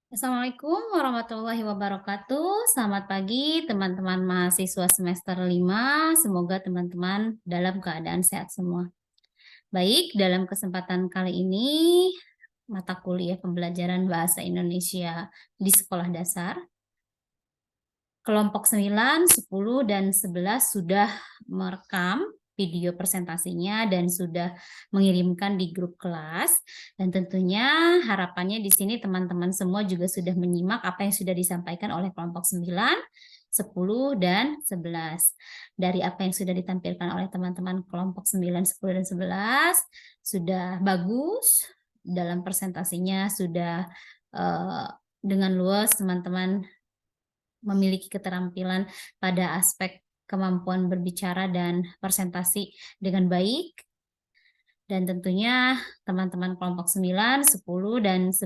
Assalamualaikum warahmatullahi wabarakatuh. Selamat pagi teman-teman mahasiswa semester 5. Semoga teman-teman dalam keadaan sehat semua. Baik, dalam kesempatan kali ini mata kuliah pembelajaran bahasa Indonesia di sekolah dasar kelompok 9, 10, dan 11 sudah merekam video presentasinya dan sudah mengirimkan di grup kelas. Dan tentunya harapannya di sini teman-teman semua juga sudah menyimak apa yang sudah disampaikan oleh kelompok 9, 10, dan 11. Dari apa yang sudah ditampilkan oleh teman-teman kelompok 9, 10, dan 11 sudah bagus. Dalam presentasinya sudah dengan luas teman-teman memiliki keterampilan pada aspek kemampuan berbicara dan presentasi dengan baik. Dan tentunya teman-teman kelompok 9, 10, dan 11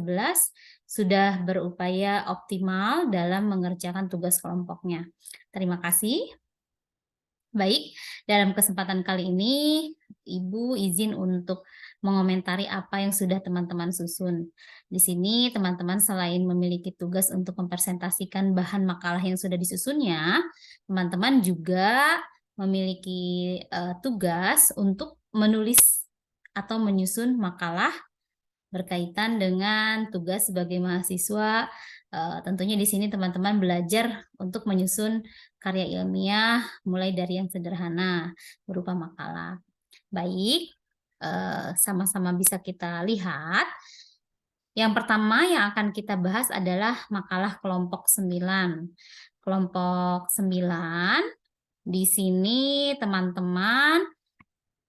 sudah berupaya optimal dalam mengerjakan tugas kelompoknya. Terima kasih. Baik, dalam kesempatan kali ini Ibu izin untuk mengomentari apa yang sudah teman-teman susun. Di sini teman-teman selain memiliki tugas untuk mempresentasikan bahan makalah yang sudah disusunnya, teman-teman juga memiliki tugas untuk menulis atau menyusun makalah berkaitan dengan tugas sebagai mahasiswa. Tentunya di sini teman-teman belajar untuk menyusun karya ilmiah mulai dari yang sederhana berupa makalah. Baik, sama-sama bisa kita lihat. Yang pertama yang akan kita bahas adalah makalah kelompok 9. Kelompok 9, di sini teman-teman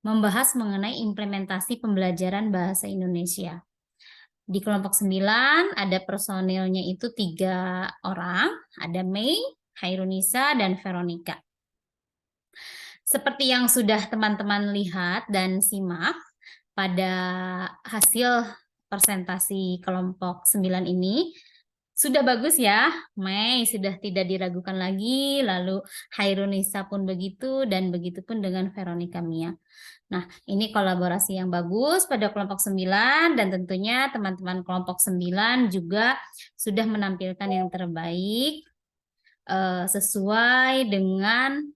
membahas mengenai implementasi pembelajaran bahasa Indonesia. Di kelompok 9 ada personilnya itu 3 orang, ada Mei, Hairunisa, dan Veronica. Seperti yang sudah teman-teman lihat dan simak pada hasil presentasi kelompok 9 ini, sudah bagus ya, Mei sudah tidak diragukan lagi, lalu Hairunisa pun begitu, dan begitu pun dengan Veronica Mia. Nah, ini kolaborasi yang bagus pada kelompok 9 dan tentunya teman-teman kelompok 9 juga sudah menampilkan yang terbaik sesuai dengan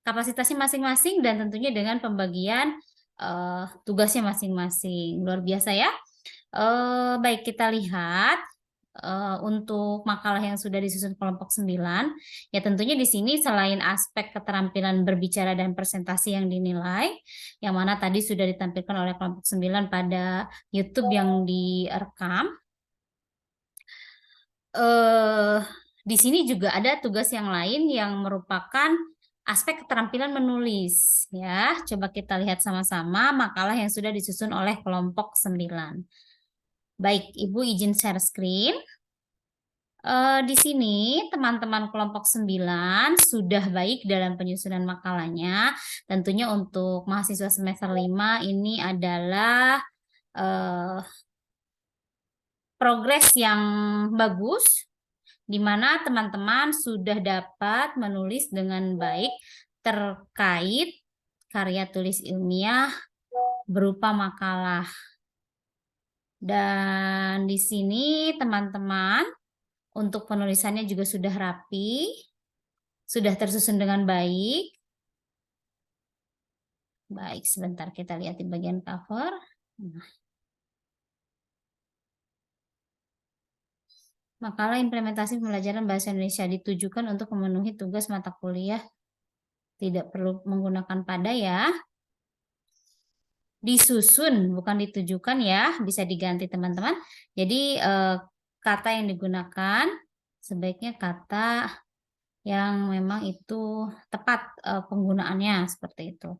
kapasitasnya masing-masing dan tentunya dengan pembagian tugasnya masing-masing. Luar biasa ya. Baik, kita lihat untuk makalah yang sudah disusun kelompok 9, ya tentunya di sini selain aspek keterampilan berbicara dan presentasi yang dinilai, yang mana tadi sudah ditampilkan oleh kelompok 9 pada YouTube yang direkam, di sini juga ada tugas yang lain yang merupakan aspek keterampilan menulis ya. Coba kita lihat sama-sama makalah yang sudah disusun oleh kelompok 9. Baik, Ibu izin share screen. Di sini teman-teman kelompok 9 sudah baik dalam penyusunan makalahnya. Tentunya untuk mahasiswa semester 5 ini adalah progres yang bagus, di mana teman-teman sudah dapat menulis dengan baik terkait karya tulis ilmiah berupa makalah. Dan di sini teman-teman untuk penulisannya juga sudah rapi, sudah tersusun dengan baik. Baik, sebentar kita lihat di bagian cover. Nah. Makalah implementasi pembelajaran bahasa Indonesia ditujukan untuk memenuhi tugas mata kuliah. Tidak perlu menggunakan pada ya. Disusun, bukan ditujukan ya. Bisa diganti teman-teman. Jadi kata yang digunakan sebaiknya kata yang memang itu tepat penggunaannya seperti itu.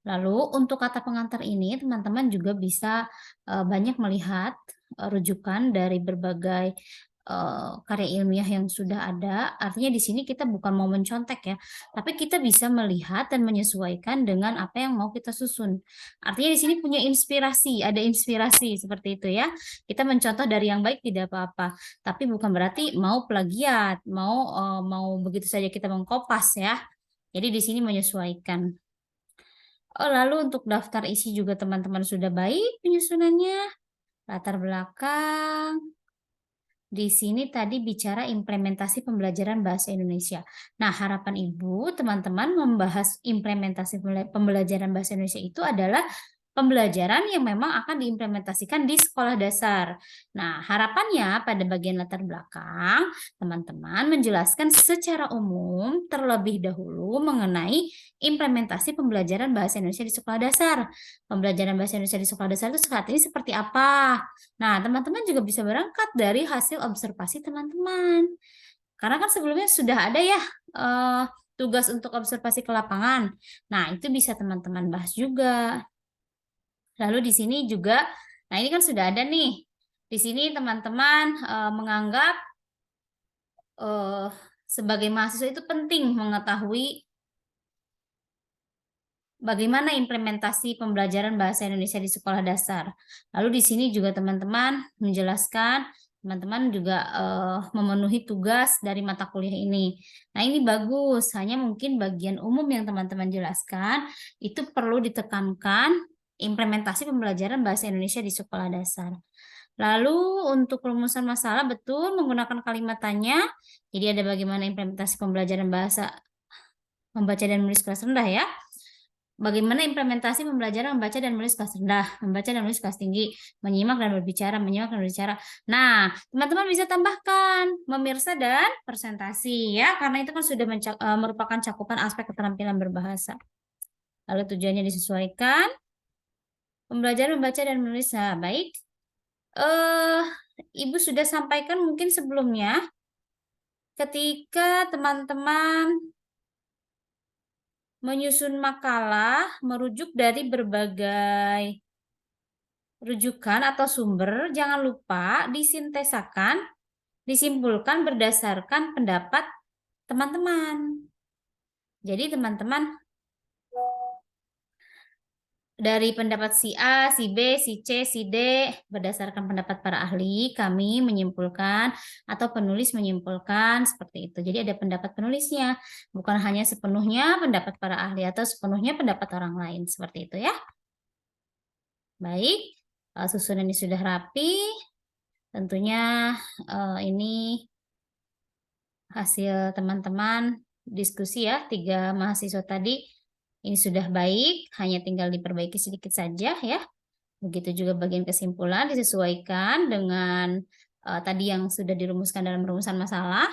Lalu untuk kata pengantar ini teman-teman juga bisa banyak melihat rujukan dari berbagai karya ilmiah yang sudah ada. Artinya di sini kita bukan mau mencontek ya, tapi kita bisa melihat dan menyesuaikan dengan apa yang mau kita susun. Artinya di sini punya inspirasi, ada inspirasi seperti itu ya. Kita mencontoh dari yang baik tidak apa-apa, tapi bukan berarti mau plagiat, mau begitu saja kita mengkopas ya. Jadi di sini menyesuaikan. Lalu untuk daftar isi juga teman-teman sudah baik penyusunannya. Latar belakang, Di sini tadi bicara implementasi pembelajaran bahasa Indonesia. Nah, harapan Ibu, teman-teman membahas implementasi pembelajaran bahasa Indonesia itu adalah pembelajaran yang memang akan diimplementasikan di sekolah dasar. Nah, harapannya pada bagian latar belakang, teman-teman menjelaskan secara umum terlebih dahulu mengenai implementasi pembelajaran bahasa Indonesia di sekolah dasar. Pembelajaran bahasa Indonesia di sekolah dasar itu saat ini seperti apa? Nah, teman-teman juga bisa berangkat dari hasil observasi teman-teman. Karena kan sebelumnya sudah ada ya tugas untuk observasi ke lapangan. Nah, itu bisa teman-teman bahas juga. Lalu di sini juga, nah ini kan sudah ada nih. Di sini teman-teman menganggap sebagai mahasiswa itu penting mengetahui bagaimana implementasi pembelajaran bahasa Indonesia di sekolah dasar. Lalu di sini juga teman-teman menjelaskan, teman-teman juga memenuhi tugas dari mata kuliah ini. Nah, ini bagus, hanya mungkin bagian umum yang teman-teman jelaskan, itu perlu ditekankan implementasi pembelajaran bahasa Indonesia di sekolah dasar. Lalu untuk rumusan masalah betul menggunakan kalimat tanya, jadi ada bagaimana implementasi pembelajaran bahasa membaca dan menulis kelas rendah ya. Bagaimana implementasi pembelajaran membaca dan menulis kelas rendah, membaca dan menulis kelas tinggi, menyimak dan berbicara, menyimak dan berbicara. Nah, teman-teman bisa tambahkan memirsa dan presentasi ya, karena itu kan sudah merupakan cakupan aspek keterampilan berbahasa. Lalu tujuannya disesuaikan. Pembelajaran membaca dan menulis. Nah, baik. Ibu sudah sampaikan mungkin sebelumnya ketika teman-teman menyusun makalah merujuk dari berbagai rujukan atau sumber, jangan lupa disintesakan, disimpulkan berdasarkan pendapat teman-teman. Jadi teman-teman dari pendapat si A, si B, si C, si D, berdasarkan pendapat para ahli, kami menyimpulkan atau penulis menyimpulkan seperti itu. Jadi ada pendapat penulisnya, bukan hanya sepenuhnya pendapat para ahli atau sepenuhnya pendapat orang lain, seperti itu ya. Baik, susunan ini sudah rapi. Tentunya ini hasil teman-teman diskusi ya, 3 mahasiswa tadi. Ini sudah baik, hanya tinggal diperbaiki sedikit saja ya. Begitu juga bagian kesimpulan disesuaikan dengan tadi yang sudah dirumuskan dalam rumusan masalah.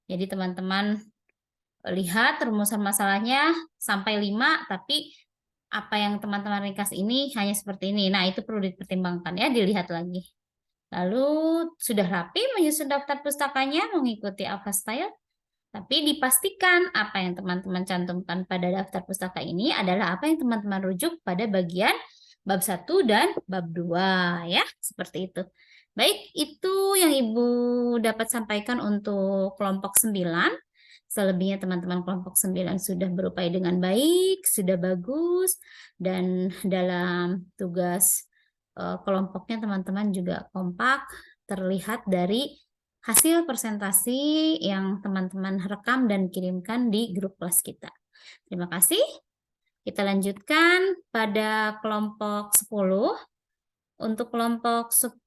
Jadi teman-teman lihat rumusan masalahnya sampai 5, tapi apa yang teman-teman ringkas ini hanya seperti ini. Nah, itu perlu dipertimbangkan ya, dilihat lagi. Lalu sudah rapi menyusun daftar pustakanya mengikuti Alpha Style. Tapi dipastikan apa yang teman-teman cantumkan pada daftar pustaka ini adalah apa yang teman-teman rujuk pada bagian bab 1 dan bab 2 ya, seperti itu. Baik, itu yang Ibu dapat sampaikan untuk kelompok 9. Selebihnya teman-teman kelompok 9 sudah berupaya dengan baik, sudah bagus, dan dalam tugas kelompoknya teman-teman juga kompak, terlihat dari hasil presentasi yang teman-teman rekam dan kirimkan di grup kelas kita. Terima kasih. Kita lanjutkan pada kelompok 10. Untuk kelompok 10,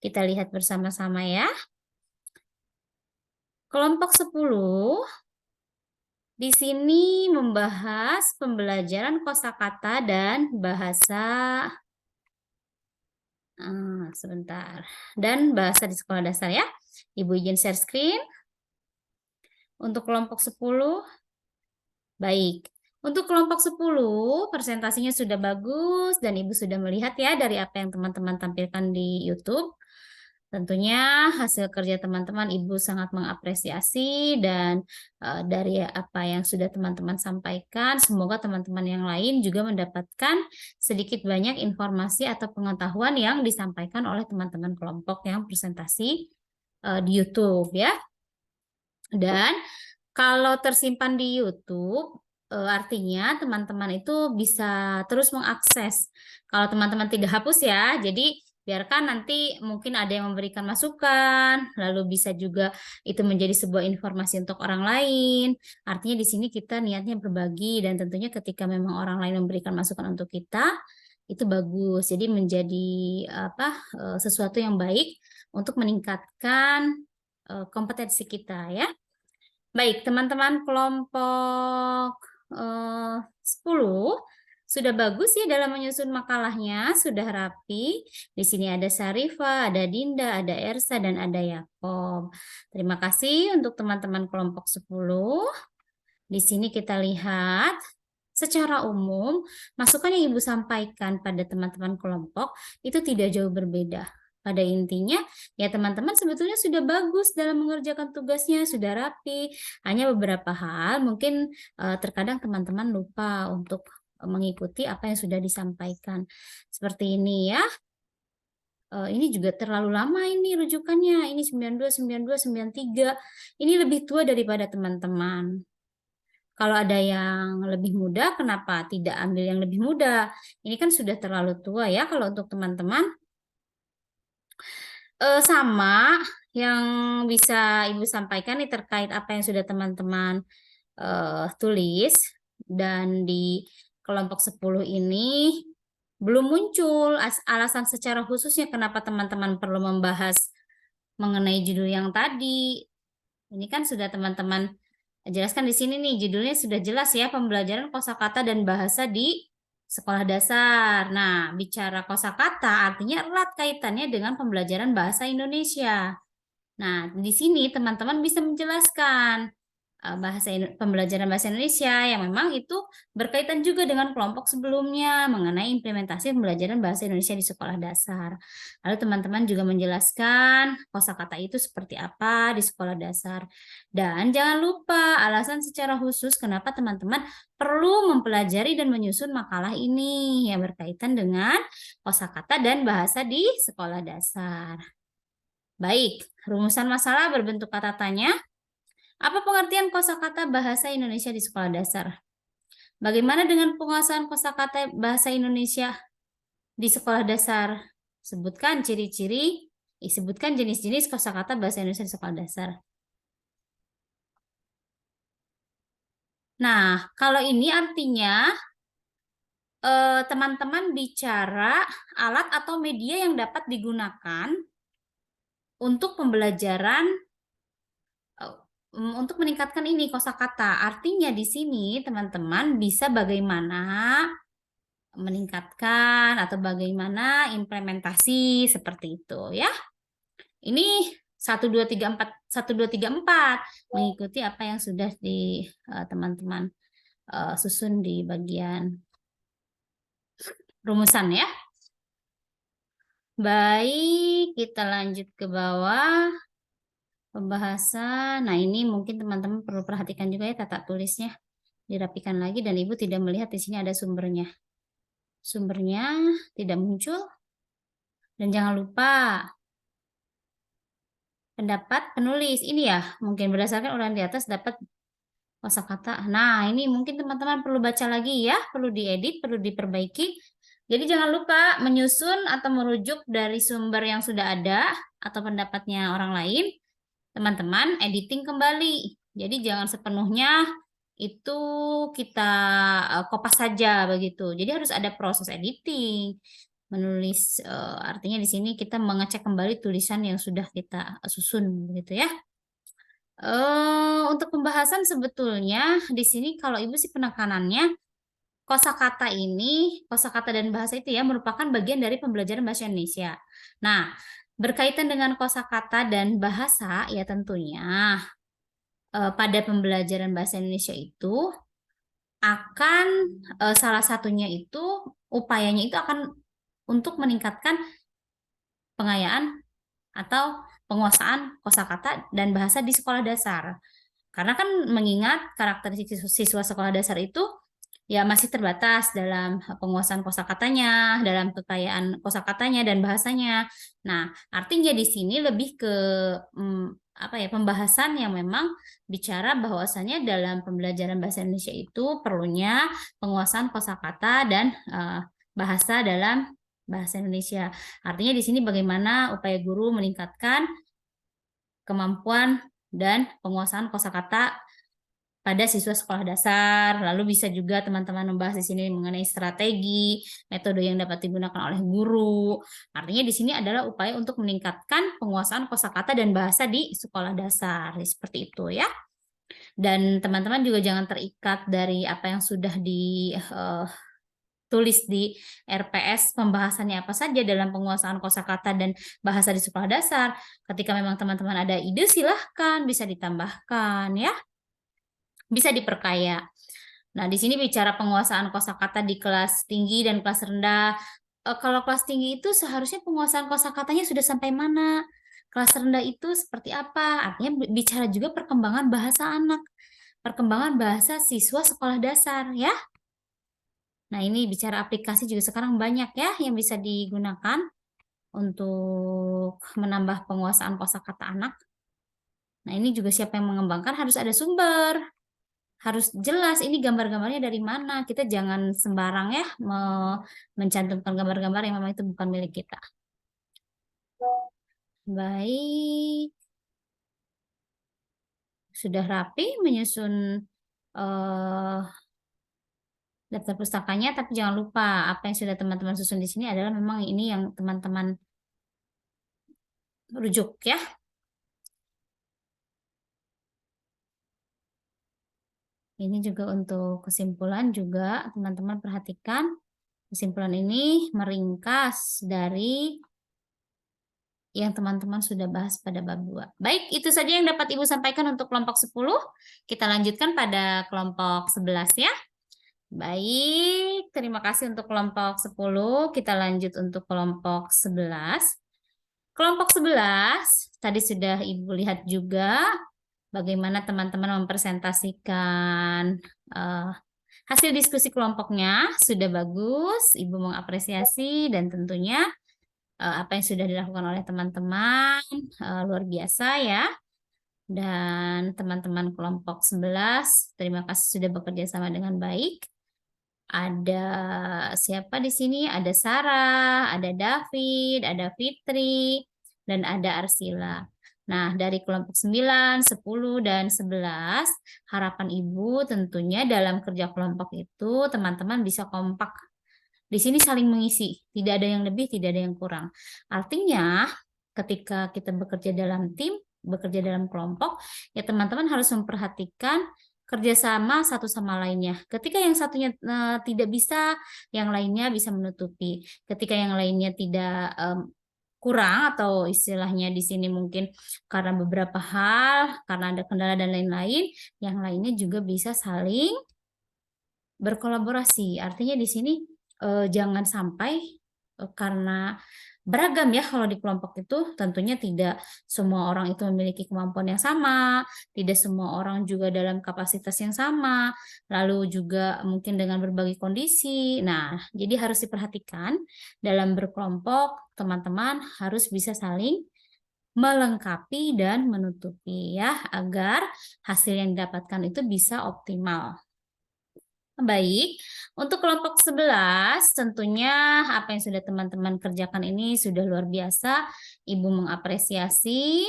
kita lihat bersama-sama ya. Kelompok 10 di sini membahas pembelajaran kosakata dan bahasa sebentar. Dan bahasa di sekolah dasar ya. Ibu izin share screen. Untuk kelompok 10, baik. Untuk kelompok 10, presentasinya sudah bagus dan Ibu sudah melihat ya dari apa yang teman-teman tampilkan di YouTube. Tentunya hasil kerja teman-teman Ibu sangat mengapresiasi dan dari apa yang sudah teman-teman sampaikan, semoga teman-teman yang lain juga mendapatkan sedikit banyak informasi atau pengetahuan yang disampaikan oleh teman-teman kelompok yang presentasi di YouTube ya. Dan kalau tersimpan di YouTube, artinya teman-teman itu bisa terus mengakses. Kalau teman-teman tidak hapus ya, jadi biarkan nanti mungkin ada yang memberikan masukan, lalu bisa juga itu menjadi sebuah informasi untuk orang lain. Artinya di sini kita niatnya berbagi dan tentunya ketika memang orang lain memberikan masukan untuk kita, itu bagus. Jadi menjadi sesuatu yang baik untuk meningkatkan kompetensi kita ya. Baik, teman-teman kelompok 10 sudah bagus ya dalam menyusun makalahnya, sudah rapi. Di sini ada Syarifah, ada Dinda, ada Ersa, dan ada Yakob. Terima kasih untuk teman-teman kelompok 10. Di sini kita lihat secara umum masukan yang Ibu sampaikan pada teman-teman kelompok itu tidak jauh berbeda. Pada intinya, ya teman-teman sebetulnya sudah bagus dalam mengerjakan tugasnya, sudah rapi. Hanya beberapa hal mungkin terkadang teman-teman lupa untuk mengikuti apa yang sudah disampaikan. Seperti ini ya. Ini juga terlalu lama ini rujukannya. Ini 92, 92, 93. Ini lebih tua daripada teman-teman. Kalau ada yang lebih muda, kenapa tidak ambil yang lebih muda? Ini kan sudah terlalu tua ya kalau untuk teman-teman. Sama yang bisa Ibu sampaikan nih terkait apa yang sudah teman-teman tulis, dan di kelompok 10 ini belum muncul alasan secara khususnya kenapa teman-teman perlu membahas mengenai judul yang tadi. Ini kan sudah teman-teman jelaskan di sini nih, judulnya sudah jelas ya, pembelajaran kosakata dan bahasa di sekolah dasar. Nah, bicara kosakata artinya erat kaitannya dengan pembelajaran bahasa Indonesia. Nah, di sini teman-teman bisa menjelaskan pembelajaran bahasa Indonesia yang memang itu berkaitan juga dengan kelompok sebelumnya mengenai implementasi pembelajaran bahasa Indonesia di sekolah dasar. Lalu teman-teman juga menjelaskan kosakata itu seperti apa di sekolah dasar. Dan jangan lupa alasan secara khusus kenapa teman-teman perlu mempelajari dan menyusun makalah ini yang berkaitan dengan kosakata dan bahasa di sekolah dasar. Baik, rumusan masalah berbentuk kata tanya. Apa pengertian kosakata bahasa Indonesia di sekolah dasar? Bagaimana dengan penguasaan kosakata bahasa Indonesia di sekolah dasar? Sebutkan ciri-ciri, sebutkan jenis-jenis kosakata bahasa Indonesia di sekolah dasar. Nah, kalau ini artinya teman-teman bicara alat atau media yang dapat digunakan untuk pembelajaran untuk meningkatkan ini kosakata. Artinya di sini teman-teman bisa bagaimana meningkatkan atau bagaimana implementasi seperti itu ya. Ini 1 2 3 4 1 2 3 4 mengikuti apa yang sudah di teman-teman susun di bagian rumusan ya. Baik, kita lanjut ke bawah. Pembahasan. Nah, ini mungkin teman-teman perlu perhatikan juga ya tata tulisnya. Dirapikan lagi dan Ibu tidak melihat di sini ada sumbernya. Sumbernya tidak muncul. Dan jangan lupa pendapat penulis. Ini ya, mungkin berdasarkan uraian di atas dapat kosakata. Nah, ini mungkin teman-teman perlu baca lagi ya, perlu diedit, perlu diperbaiki. Jadi jangan lupa menyusun atau merujuk dari sumber yang sudah ada atau pendapatnya orang lain. Teman-teman editing kembali. Jadi jangan sepenuhnya itu kita kopas saja begitu. Jadi harus ada proses editing, menulis artinya di sini kita mengecek kembali tulisan yang sudah kita susun begitu ya. Untuk pembahasan sebetulnya di sini kalau Ibu sih penekanannya kosakata ini, kosakata dan bahasa itu ya merupakan bagian dari pembelajaran bahasa Indonesia. Nah, berkaitan dengan kosakata dan bahasa ya tentunya pada pembelajaran bahasa Indonesia itu akan salah satunya itu upayanya itu akan untuk meningkatkan pengayaan atau penguasaan kosakata dan bahasa di sekolah dasar. Karena kan mengingat karakteristik siswa sekolah dasar itu ya masih terbatas dalam penguasaan kosakatanya, dalam kekayaan kosakatanya dan bahasanya. Nah, artinya di sini lebih ke pembahasan yang memang bicara bahwasannya dalam pembelajaran bahasa Indonesia itu perlunya penguasaan kosakata dan bahasa dalam bahasa Indonesia. Artinya di sini bagaimana upaya guru meningkatkan kemampuan dan penguasaan kosakata pada siswa sekolah dasar. Lalu bisa juga teman-teman membahas di sini mengenai strategi, metode yang dapat digunakan oleh guru. Artinya di sini adalah upaya untuk meningkatkan penguasaan kosakata dan bahasa di sekolah dasar. Seperti itu ya. Dan teman-teman juga jangan terikat dari apa yang sudah tulis di RPS pembahasannya apa saja dalam penguasaan kosakata dan bahasa di sekolah dasar. Ketika memang teman-teman ada ide, silahkan bisa ditambahkan ya, bisa diperkaya. Nah, di sini bicara penguasaan kosakata di kelas tinggi dan kelas rendah. Kalau kelas tinggi itu seharusnya penguasaan kosakatanya sudah sampai mana? Kelas rendah itu seperti apa? Artinya bicara juga perkembangan bahasa anak, perkembangan bahasa siswa sekolah dasar ya. Nah, ini bicara aplikasi juga sekarang banyak ya yang bisa digunakan untuk menambah penguasaan kosakata anak. Nah, ini juga siapa yang mengembangkan harus ada sumber. Harus jelas ini gambar-gambarnya dari mana. Kita jangan sembarang ya mencantumkan gambar-gambar yang memang itu bukan milik kita. Baik. Sudah rapi menyusun daftar pustakanya, tapi jangan lupa apa yang sudah teman-teman susun di sini adalah memang ini yang teman-teman rujuk ya. Ini juga untuk kesimpulan juga teman-teman perhatikan. Kesimpulan ini meringkas dari yang teman-teman sudah bahas pada bab 2. Baik, itu saja yang dapat Ibu sampaikan untuk kelompok 10. Kita lanjutkan pada kelompok 11 ya. Baik, terima kasih untuk kelompok 10. Kita lanjut untuk kelompok 11. Kelompok 11, tadi sudah Ibu lihat juga bagaimana teman-teman mempresentasikan hasil diskusi kelompoknya. Sudah bagus, Ibu mengapresiasi dan tentunya apa yang sudah dilakukan oleh teman-teman luar biasa ya. Dan teman-teman kelompok 11, terima kasih sudah bekerja sama dengan baik. Ada siapa di sini? Ada Sarah, ada David, ada Fitri, dan ada Arsila. Nah, dari kelompok 9, 10, dan 11, harapan Ibu tentunya dalam kerja kelompok itu teman-teman bisa kompak. Di sini saling mengisi, tidak ada yang lebih, tidak ada yang kurang. Artinya, ketika kita bekerja dalam tim, bekerja dalam kelompok, ya teman-teman harus memperhatikan kerjasama satu sama lainnya. Ketika yang satunya tidak bisa, yang lainnya bisa menutupi. Ketika yang lainnya tidak kurang atau istilahnya di sini mungkin karena beberapa hal, karena ada kendala dan lain-lain, yang lainnya juga bisa saling berkolaborasi. Artinya di sini jangan sampai karena beragam ya kalau di kelompok itu tentunya tidak semua orang itu memiliki kemampuan yang sama, tidak semua orang juga dalam kapasitas yang sama, lalu juga mungkin dengan berbagai kondisi. Nah, jadi harus diperhatikan dalam berkelompok teman-teman harus bisa saling melengkapi dan menutupi ya agar hasil yang didapatkan itu bisa optimal. Baik, untuk kelompok 11 tentunya apa yang sudah teman-teman kerjakan ini sudah luar biasa. Ibu mengapresiasi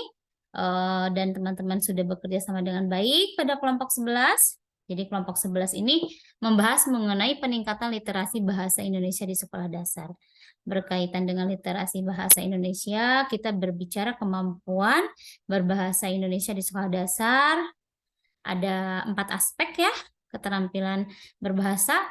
dan teman-teman sudah bekerja sama dengan baik pada kelompok 11. Jadi kelompok 11 ini membahas mengenai peningkatan literasi bahasa Indonesia di sekolah dasar. Berkaitan dengan literasi bahasa Indonesia, kita berbicara kemampuan berbahasa Indonesia di sekolah dasar. Ada 4 aspek ya. Keterampilan berbahasa,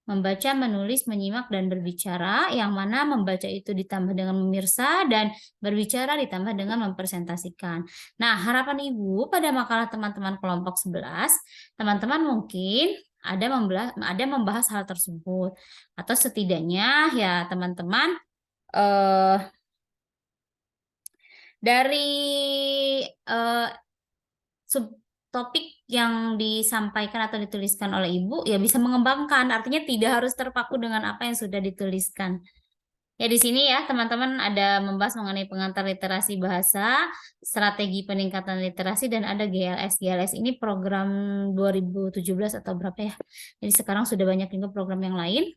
membaca, menulis, menyimak, dan berbicara, yang mana membaca itu ditambah dengan memirsa, dan berbicara ditambah dengan mempresentasikan. Nah, harapan Ibu pada makalah teman-teman kelompok 11, teman-teman mungkin ada membahas hal tersebut. Atau setidaknya ya teman-teman dari subtopik yang disampaikan atau dituliskan oleh Ibu ya bisa mengembangkan, artinya tidak harus terpaku dengan apa yang sudah dituliskan. Ya di sini ya teman-teman ada membahas mengenai pengantar literasi bahasa, strategi peningkatan literasi, dan ada GLS. GLS ini program 2017 atau berapa ya. Jadi sekarang sudah banyak juga program yang lain.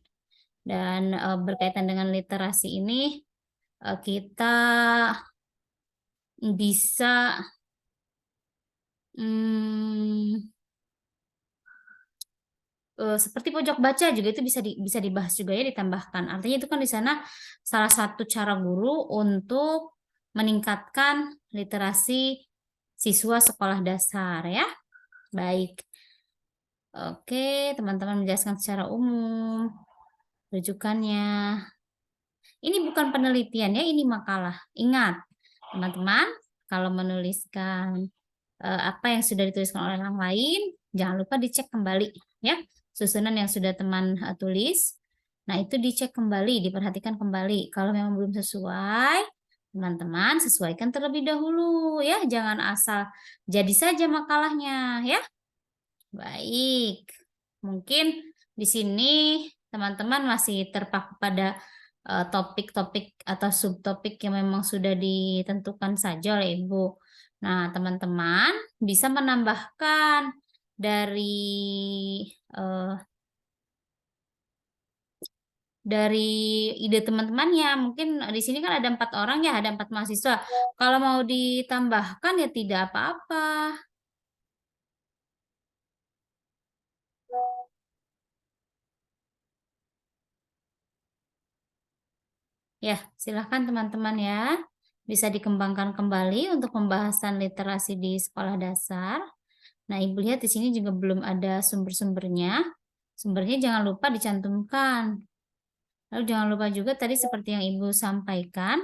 Dan berkaitan dengan literasi ini kita bisa seperti pojok baca juga itu bisa dibahas juga ya, ditambahkan. Artinya itu kan di sana salah satu cara guru untuk meningkatkan literasi siswa sekolah dasar ya. Baik. Oke, teman-teman menjelaskan secara umum rujukannya. Ini bukan penelitian ya, ini makalah. Ingat, teman-teman, kalau menuliskan apa yang sudah dituliskan oleh orang lain, jangan lupa dicek kembali ya. Susunan yang sudah teman tulis. Nah, itu dicek kembali, diperhatikan kembali. Kalau memang belum sesuai, teman-teman sesuaikan terlebih dahulu ya. Jangan asal jadi saja makalahnya ya. Baik. Mungkin di sini teman-teman masih terpaku pada topik-topik atau subtopik yang memang sudah ditentukan saja oleh Ibu. Nah, teman-teman bisa menambahkan eh, dari ide teman-temannya. Mungkin di sini kan ada 4 orang ya, ada 4 mahasiswa. Kalau mau ditambahkan ya tidak apa-apa. Ya, silahkan teman-teman ya. Bisa dikembangkan kembali untuk pembahasan literasi di sekolah dasar. Nah, Ibu lihat di sini juga belum ada sumber-sumbernya. Sumbernya jangan lupa dicantumkan. Lalu jangan lupa juga tadi seperti yang Ibu sampaikan,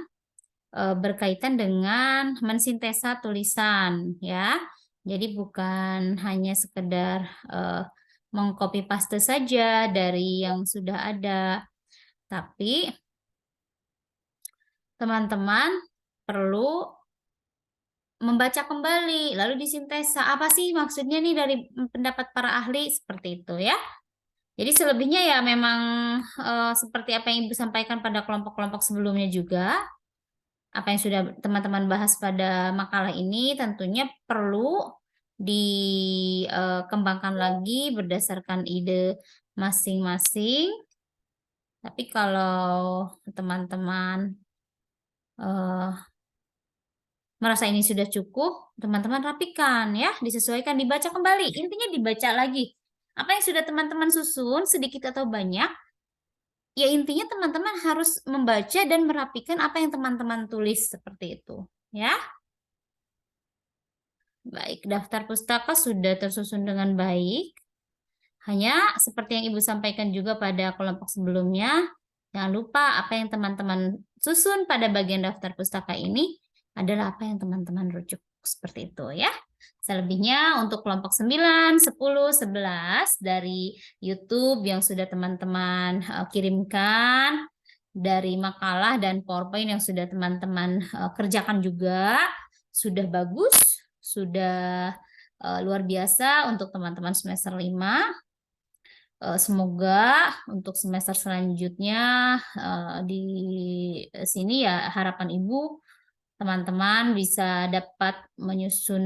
berkaitan dengan mensintesa tulisan ya. Jadi bukan hanya sekedar mengcopy paste saja dari yang sudah ada, tapi teman-teman perlu membaca kembali, lalu disintesa. Apa sih maksudnya nih dari pendapat para ahli? Seperti itu ya. Jadi selebihnya ya memang seperti apa yang Ibu sampaikan pada kelompok-kelompok sebelumnya juga. Apa yang sudah teman-teman bahas pada makalah ini tentunya perlu dikembangkan lagi berdasarkan ide masing-masing. Tapi kalau teman-teman merasa ini sudah cukup, teman-teman rapikan ya, disesuaikan, dibaca kembali. Intinya dibaca lagi. Apa yang sudah teman-teman susun, sedikit atau banyak, ya intinya teman-teman harus membaca dan merapikan apa yang teman-teman tulis seperti itu. Ya, baik, daftar pustaka sudah tersusun dengan baik. Hanya seperti yang Ibu sampaikan juga pada kelompok sebelumnya, jangan lupa apa yang teman-teman susun pada bagian daftar pustaka ini adalah apa yang teman-teman rujuk. Seperti itu ya. Selebihnya untuk kelompok 9, 10, 11 dari YouTube yang sudah teman-teman kirimkan, dari makalah dan PowerPoint yang sudah teman-teman kerjakan juga, sudah bagus, sudah luar biasa untuk teman-teman semester 5. Semoga untuk semester selanjutnya di sini ya harapan Ibu teman-teman bisa dapat menyusun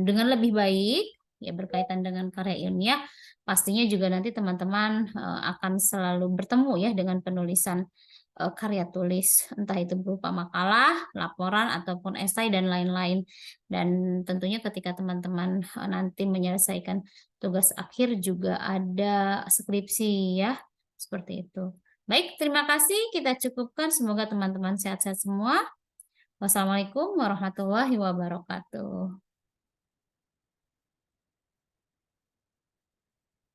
dengan lebih baik ya berkaitan dengan karya ilmiah. Pastinya juga nanti teman-teman akan selalu bertemu ya dengan penulisan karya tulis, entah itu berupa makalah, laporan, ataupun esai, dan lain-lain. Dan tentunya ketika teman-teman nanti menyelesaikan tugas akhir juga ada skripsi ya, seperti itu. Baik, terima kasih. Kita cukupkan. Semoga teman-teman sehat-sehat semua. Wassalamualaikum warahmatullahi wabarakatuh.